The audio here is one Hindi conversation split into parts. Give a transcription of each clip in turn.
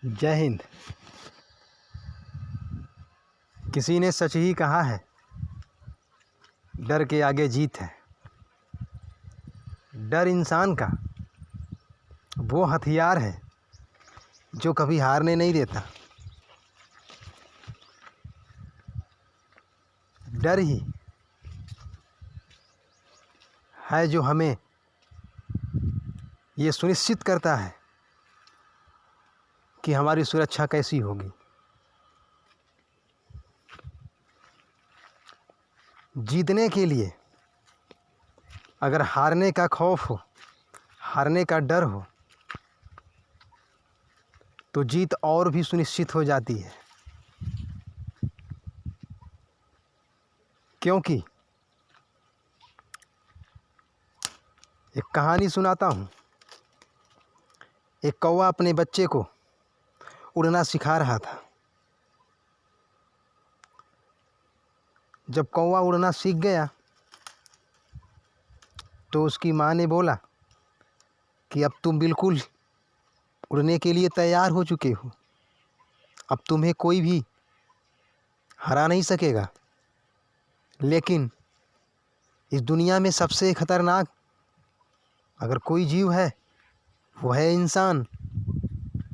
जय हिंद। किसी ने सच ही कहा है, डर के आगे जीत है। डर इंसान का वो हथियार है जो कभी हारने नहीं देता। डर ही है जो हमें ये सुनिश्चित करता है कि हमारी सुरक्षा कैसी होगी। जीतने के लिए अगर हारने का खौफ हो, हारने का डर हो, तो जीत और भी सुनिश्चित हो जाती है। क्योंकि एक कहानी सुनाता हूँ। एक कौवा अपने बच्चे को उड़ना सिखा रहा था। जब कौवा उड़ना सीख गया तो उसकी माँ ने बोला कि अब तुम बिल्कुल उड़ने के लिए तैयार हो चुके हो, अब तुम्हें कोई भी हरा नहीं सकेगा। लेकिन इस दुनिया में सबसे खतरनाक अगर कोई जीव है वो है इंसान।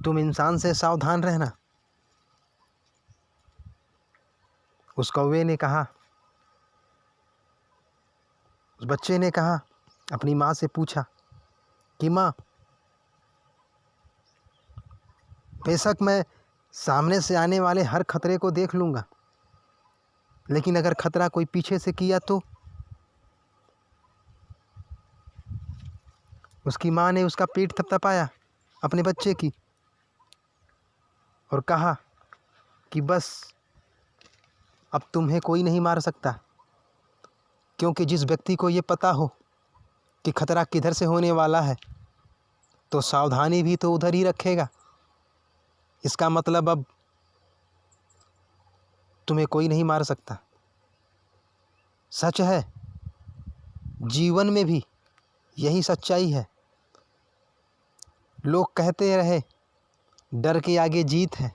तुम इंसान से सावधान रहना। उस कौवे ने कहा, उस बच्चे ने कहा, अपनी माँ से पूछा कि माँ, बेशक मैं सामने से आने वाले हर खतरे को देख लूँगा, लेकिन अगर खतरा कोई पीछे से किया तो? उसकी माँ ने उसका पेट थपथपाया अपने बच्चे की और कहा कि बस अब तुम्हें कोई नहीं मार सकता, क्योंकि जिस व्यक्ति को ये पता हो कि खतरा किधर से होने वाला है तो सावधानी भी तो उधर ही रखेगा। इसका मतलब अब तुम्हें कोई नहीं मार सकता। सच है, जीवन में भी यही सच्चाई है। लोग कहते रहे डर के आगे जीत है।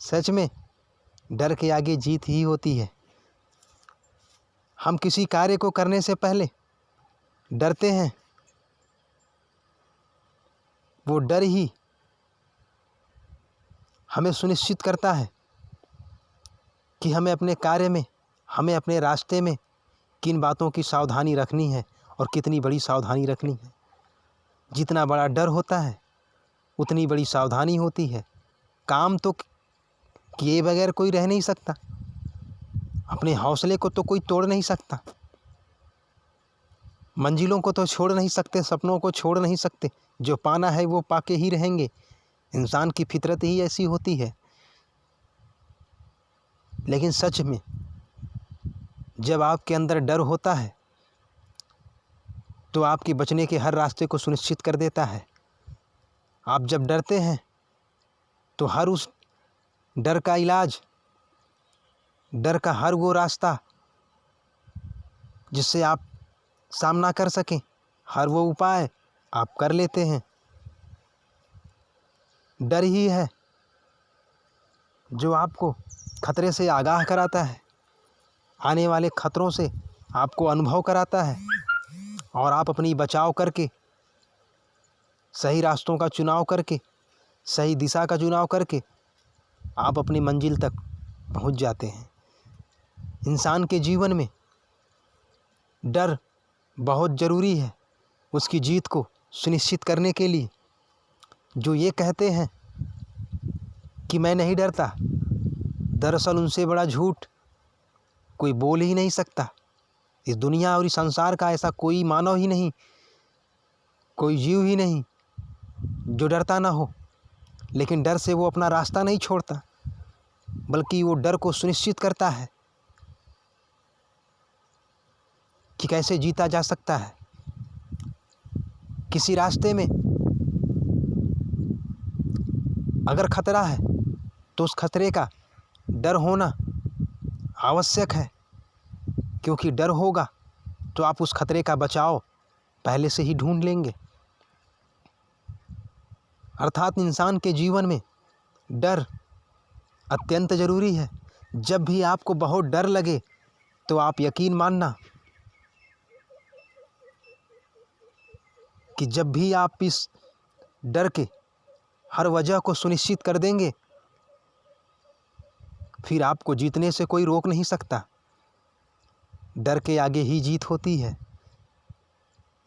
सच में डर के आगे जीत ही होती है। हम किसी कार्य को करने से पहले डरते हैं। वो डर ही हमें सुनिश्चित करता है कि हमें अपने कार्य में, हमें अपने रास्ते में किन बातों की सावधानी रखनी है और कितनी बड़ी सावधानी रखनी है। जितना बड़ा डर होता है उतनी बड़ी सावधानी होती है। काम तो किए बगैर कोई रह नहीं सकता। अपने हौसले को तो कोई तोड़ नहीं सकता। मंजिलों को तो छोड़ नहीं सकते, सपनों को छोड़ नहीं सकते। जो पाना है वो पाके ही रहेंगे। इंसान की फितरत ही ऐसी होती है। लेकिन सच में जब आपके अंदर डर होता है तो आपके बचने के हर रास्ते को सुनिश्चित कर देता है। आप जब डरते हैं तो हर उस डर का इलाज, डर का हर वो रास्ता जिससे आप सामना कर सकें, हर वो उपाय आप कर लेते हैं। डर ही है जो आपको खतरे से आगाह कराता है, आने वाले खतरों से आपको अनुभव कराता है और आप अपनी बचाव करके, सही रास्तों का चुनाव करके, सही दिशा का चुनाव करके आप अपनी मंजिल तक पहुंच जाते हैं। इंसान के जीवन में डर बहुत ज़रूरी है उसकी जीत को सुनिश्चित करने के लिए। जो ये कहते हैं कि मैं नहीं डरता, दरअसल उनसे बड़ा झूठ कोई बोल ही नहीं सकता। इस दुनिया और इस संसार का ऐसा कोई मानव ही नहीं, कोई जीव ही नहीं जो डरता ना हो। लेकिन डर से वो अपना रास्ता नहीं छोड़ता, बल्कि वो डर को सुनिश्चित करता है कि कैसे जीता जा सकता है। किसी रास्ते में अगर खतरा है तो उस खतरे का डर होना आवश्यक है, क्योंकि डर होगा तो आप उस खतरे का बचाव पहले से ही ढूंढ लेंगे। अर्थात इंसान के जीवन में डर अत्यंत ज़रूरी है। जब भी आपको बहुत डर लगे तो आप यकीन मानना कि जब भी आप इस डर के हर वजह को सुनिश्चित कर देंगे, फिर आपको जीतने से कोई रोक नहीं सकता। डर के आगे ही जीत होती है,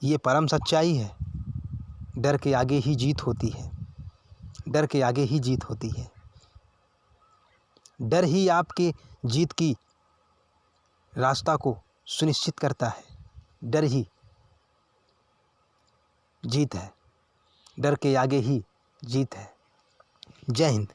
ये परम सच्चाई है। डर के आगे ही जीत होती है, डर के आगे ही जीत होती है। डर ही आपके जीत की रास्ता को सुनिश्चित करता है। डर ही जीत है, डर के आगे ही जीत है। जय हिंद।